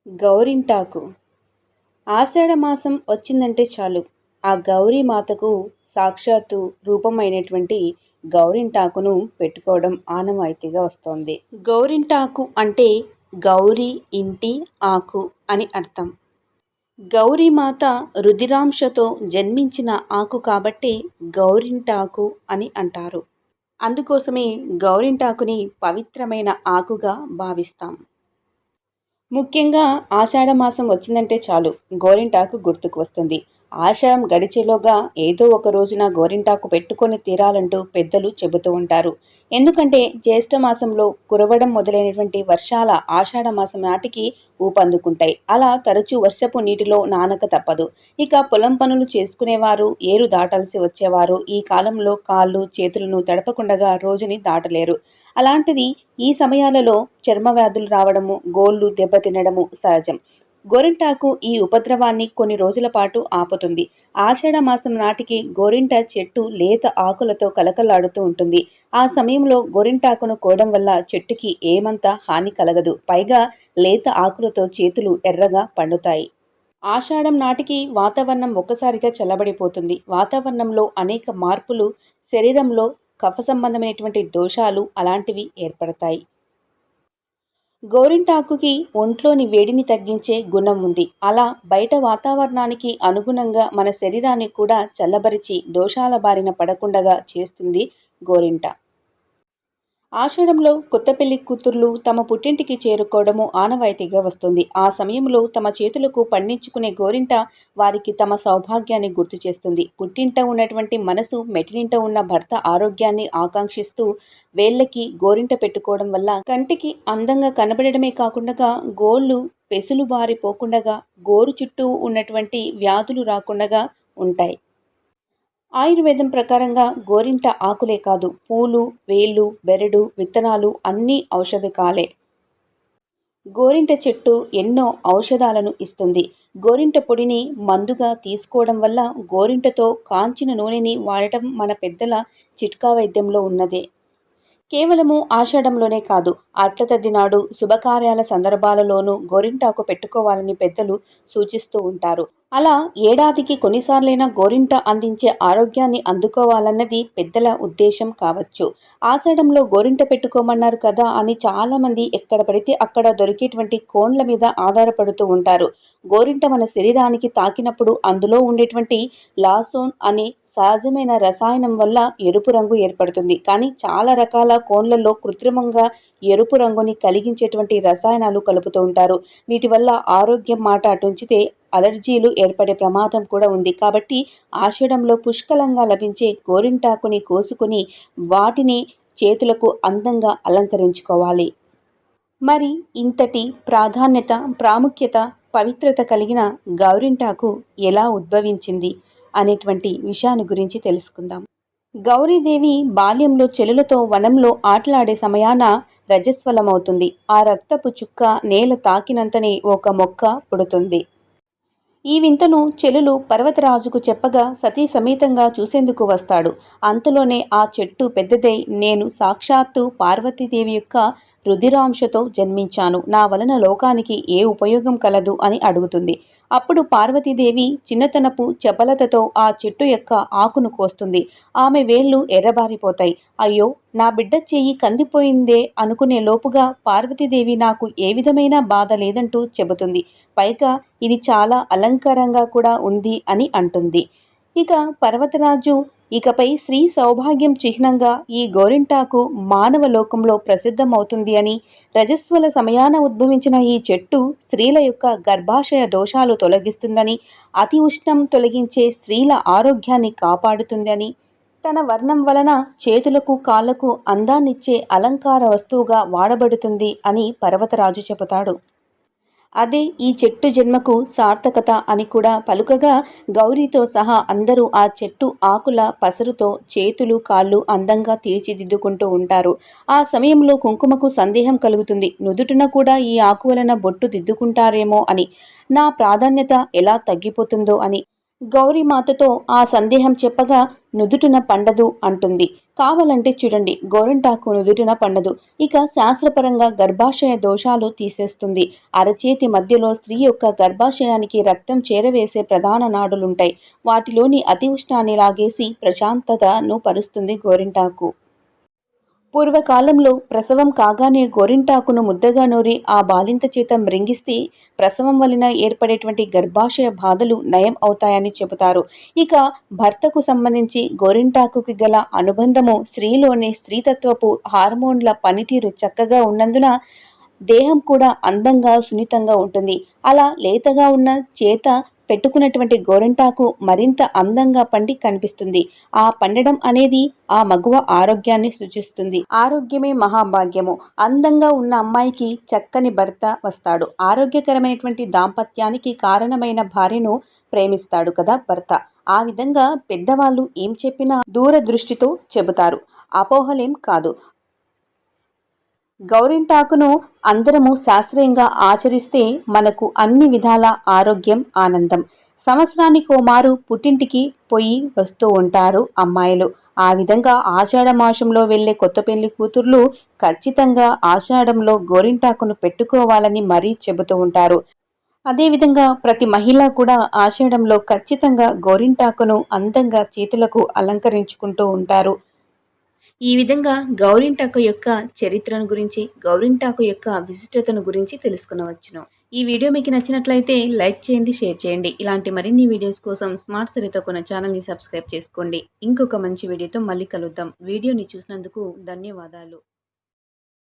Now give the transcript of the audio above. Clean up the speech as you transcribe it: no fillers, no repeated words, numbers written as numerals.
గౌరింటాకు. ఆషాఢమాసం వచ్చిందంటే చాలు ఆ గౌరీ మాతకు సాక్షాత్తు రూపమైనటువంటి గౌరింటాకును పెట్టుకోవడం ఆనవాయితీగా వస్తోంది. గౌరింటాకు అంటే గౌరీ ఇంటి ఆకు అని అర్థం. గౌరీమాత రుధిరాంశతో జన్మించిన ఆకు కాబట్టి గౌరింటాకు అని అంటారు. అందుకోసమే గౌరింటాకుని పవిత్రమైన ఆకుగా భావిస్తాం. ముఖ్యంగా ఆషాఢమాసం వచ్చిందంటే చాలు గోరింటాకు గుర్తుకు వస్తుంది. ఆషాఢం గడిచేలోగా ఏదో ఒక రోజున గోరింటాకు పెట్టుకొని తీరాలంటూ పెద్దలు చెబుతూ ఉంటారు. ఎందుకంటే జ్యేష్ఠ మాసంలో కురవడం మొదలైనటువంటి వర్షాల ఆషాఢ మాసం నాటికి ఊపందుకుంటాయి. అలా తరచూ వర్షపు నీటిలో నానక తప్పదు. ఇక పొలం పనులు చేసుకునేవారు, ఏరు దాటాల్సి వచ్చేవారు ఈ కాలంలో కాళ్ళు చేతులను తడపకుండగా రోజుని దాటలేరు. అలాంటిది ఈ సమయాలలో చర్మ వ్యాధులు రావడము, గోళ్ళు దెబ్బతినడము సహజం. గోరింటాకు ఈ ఉపద్రవాన్ని కొన్ని రోజుల పాటు ఆపుతుంది. ఆషాఢ మాసం నాటికి గోరింట చెట్టు లేత ఆకులతో కలకలాడుతూ ఉంటుంది. ఆ సమయంలో గోరింటాకును కోయడం వల్ల చెట్టుకి ఏమంత హాని కలగదు. పైగా లేత ఆకులతో చేతులు ఎర్రగా పండుతాయి. ఆషాఢం నాటికి వాతావరణం ఒక్కసారిగా చల్లబడిపోతుంది. వాతావరణంలో అనేక మార్పులు, శరీరంలో కఫ సంబంధమైనటువంటి దోషాలు అలాంటివి ఏర్పడతాయి. గోరింటాకుకి ఒంట్లోని వేడిని తగ్గించే గుణం ఉంది. అలా బయట వాతావరణానికి అనుగుణంగా మన శరీరాన్ని కూడా చల్లబరిచి దోషాల బారిన పడకుండగా చేస్తుంది గోరింట. ఆషాఢంలో కొత్త పెళ్లి కూతుర్లు తమ పుట్టింటికి చేరుకోవడము ఆనవాయితీగా వస్తుంది. ఆ సమయంలో తమ చేతులకు పండించుకునే గోరింట వారికి తమ సౌభాగ్యాన్ని గుర్తు చేస్తుంది. పుట్టింట ఉన్నటువంటి మనసు మెట్టినింట ఉన్న భర్త ఆరోగ్యాన్ని ఆకాంక్షిస్తూ వేళ్ళకి గోరింట పెట్టుకోవడం వల్ల కంటికి అందంగా కనబడమే కాకుండా గోళ్ళు పెసులు బారిపోకుండా గోరు చుట్టూ ఉన్నటువంటి వ్యాధులు రాకుండా ఉంటాయి. ఆయుర్వేదం ప్రకారంగా గోరింట ఆకులే కాదు, పూలు, వేళ్ళు, బెరడు, విత్తనాలు అన్నీ ఔషధకాలే. గోరింట చెట్టు ఎన్నో ఔషధాలను ఇస్తుంది. గోరింట పొడిని మందుగా తీసుకోవడం వల్ల గోరింటతో కాంచిన నూనెని వాడటం మన పెద్దల చిట్కా వైద్యంలో ఉన్నదే. కేవలము ఆషాఢంలోనే కాదు, అట్లతద్ది నాడు శుభకార్యాల సందర్భాలలోనూ గోరింటాకు పెట్టుకోవాలని పెద్దలు సూచిస్తూ ఉంటారు. అలా ఏడాదికి కొన్నిసార్లైనా గోరింట అందించే ఆరోగ్యాన్ని అందుకోవాలన్నది పెద్దల ఉద్దేశం కావచ్చు. ఆషాఢంలో గోరింట పెట్టుకోమన్నారు కదా అని చాలామంది ఎక్కడ పడితే అక్కడ దొరికేటువంటి కోన్ల మీద ఆధారపడుతూ ఉంటారు. గోరింట మన శరీరానికి తాకినప్పుడు అందులో ఉండేటువంటి లాసోన్ అనే సహజమైన రసాయనం వల్ల ఎరుపు రంగు ఏర్పడుతుంది. కానీ చాలా రకాల కోన్లలో కృత్రిమంగా ఎరుపు రంగుని కలిగించేటువంటి రసాయనాలు కలుపుతూ ఉంటారు. వీటి వల్ల ఆరోగ్యం మాట అటుంచితే అలర్జీలు ఏర్పడే ప్రమాదం కూడా ఉంది. కాబట్టి ఆషాఢంలో పుష్కలంగా లభించే గోరింటాకుని కోసుకుని వాటిని చేతులకు అందంగా అలంకరించుకోవాలి. మరి ఇంతటి ప్రాముఖ్యత, పవిత్రత కలిగిన గౌరింటాకు ఎలా ఉద్భవించింది అనేటువంటి విషయాన్ని గురించి తెలుసుకుందాం. గౌరీదేవి బాల్యంలో చెలులతో వనంలో ఆటలాడే సమయాన రజస్వలమవుతుంది. ఆ రక్తపు చుక్క నేల తాకినంతనే ఒక మొక్క పుడుతుంది. ఈ వింతను చెలులు పర్వతరాజుకు చెప్పగా సతీ సమేతంగా చూసేందుకు వస్తాడు. అంతలోనే ఆ చెట్టు పెద్దదై నేను సాక్షాత్తు పార్వతీదేవి యొక్క రుధిరాంశతో జన్మించాను, నా వలన లోకానికి ఏ ఉపయోగం కలదు అని అడుగుతుంది. అప్పుడు పార్వతీదేవి చిన్నతనపు చపలతతో ఆ చెట్టు యొక్క ఆకును కోస్తుంది. ఆమె వేళ్లు ఎర్రబారిపోతాయి. అయ్యో, నా బిడ్డ చెయ్యి కందిపోయిందే అనుకునే లోపుగా పార్వతీదేవి నాకు ఏ విధమైన బాధ లేదంటూ చెబుతుంది. పైగా ఇది చాలా అలంకారంగా కూడా ఉంది అని అంటుంది. ఇక పర్వతరాజు ఇకపై స్త్రీ సౌభాగ్యం చిహ్నంగా ఈ గోరింటాకు మానవ లోకంలో ప్రసిద్ధమవుతుంది అని, రజస్వల సమయాన ఉద్భవించిన ఈ చెట్టు స్త్రీల యొక్క గర్భాశయ దోషాలు తొలగిస్తుందని, అతి ఉష్ణం తొలగించే స్త్రీల ఆరోగ్యాన్ని కాపాడుతుందని, తన వర్ణం వలన చేతులకు కాళ్లకు అందాన్నిచ్చే అలంకార వస్తువుగా వాడబడుతుంది అని పర్వతరాజు చెబుతాడు. అదే ఈ చెట్టు జన్మకు సార్థకత అని కూడా పలుకగా గౌరీతో సహా అందరూ ఆ చెట్టు ఆకుల పసరుతో చేతులు కాళ్ళు అందంగా తీర్చిదిద్దుకుంటూ ఉంటారు. ఆ సమయంలో కుంకుమకు సందేహం కలుగుతుంది. నుదుటిన కూడా ఈ ఆకు వలన బొట్టు దిద్దుకుంటారేమో అని, నా ప్రాధాన్యత ఎలా తగ్గిపోతుందో అని. గౌరీమాతతో ఆ సందేహం చెప్పగా నుదుటిన పండదు అంటుంది. కావాలంటే చూడండి, గోరింటాకు నుదుటిన పండదు. ఇక శాస్త్రపరంగా గర్భాశయ దోషాలు తీసేస్తుంది. అరచేతి మధ్యలో స్త్రీ యొక్క గర్భాశయానికి రక్తం చేరవేసే ప్రధాన నాడులుంటాయి. వాటిలోని అతి ఉష్ణాన్ని లాగేసి ప్రశాంతతను పరుస్తుంది గోరింటాకు. పూర్వకాలంలో ప్రసవం కాగానే గోరింటాకును ముద్దగా నూరి ఆ బాలింత చేత మృంగిస్తే ప్రసవం వలన ఏర్పడేటువంటి గర్భాశయ బాధలు నయం అవుతాయని చెబుతారు. ఇక భర్తకు సంబంధించి గోరింటాకుకి గల అనుబంధము స్త్రీలోని స్త్రీతత్వపు హార్మోన్ల పనితీరు చక్కగా ఉన్నందున దేహం కూడా అందంగా సున్నితంగా ఉంటుంది. అలా లేతగా ఉన్న చేత పెట్టుకున్నటువంటి గోరింటాకు మరింత అందంగా పండి కనిపిస్తుంది. ఆ పండడం అనేది ఆ మగువ ఆరోగ్యాన్ని సూచిస్తుంది. ఆరోగ్యమే మహాభాగ్యము. అందంగా ఉన్న అమ్మాయికి చక్కని భర్త వస్తాడు. ఆరోగ్యకరమైనటువంటి దాంపత్యానికి కారణమైన భార్యను ప్రేమిస్తాడు కదా భర్త. ఆ విధంగా పెద్దవాళ్ళు ఏం చెప్పినా దూరదృష్టితో చెబుతారు, అపోహలేం కాదు. గౌరింటాకును అందరము శాస్త్రీయంగా ఆచరిస్తే మనకు అన్ని విధాల ఆరోగ్యం, ఆనందం. సంవత్సరానికో మారు పుట్టింటికి పోయి వస్తూ ఉంటారు అమ్మాయిలు. ఆ విధంగా ఆషాఢ మాసంలో వెళ్లే కొత్త పెళ్లి కూతుర్లు ఖచ్చితంగా ఆషాఢంలో గోరింటాకును పెట్టుకోవాలని మరీ చెబుతూ ఉంటారు. అదేవిధంగా ప్రతి మహిళ కూడా ఆషాఢంలో ఖచ్చితంగా గోరింటాకును అందంగా చేతులకు అలంకరించుకుంటూ ఉంటారు. ఈ విధంగా గౌరింటాకు యొక్క చరిత్రను గురించి, గౌరింటాకు యొక్క విశిష్టతను గురించి తెలుసుకునవచ్చును. ఈ వీడియో మీకు నచ్చినట్లయితే లైక్ చేయండి, షేర్ చేయండి. ఇలాంటి మరిన్ని వీడియోస్ కోసం స్మార్ట్ సరితో కొన్న ఛానల్ని సబ్స్క్రైబ్ చేసుకోండి. ఇంకొక మంచి వీడియోతో మళ్ళీ కలుద్దాం. వీడియోని చూసినందుకు ధన్యవాదాలు.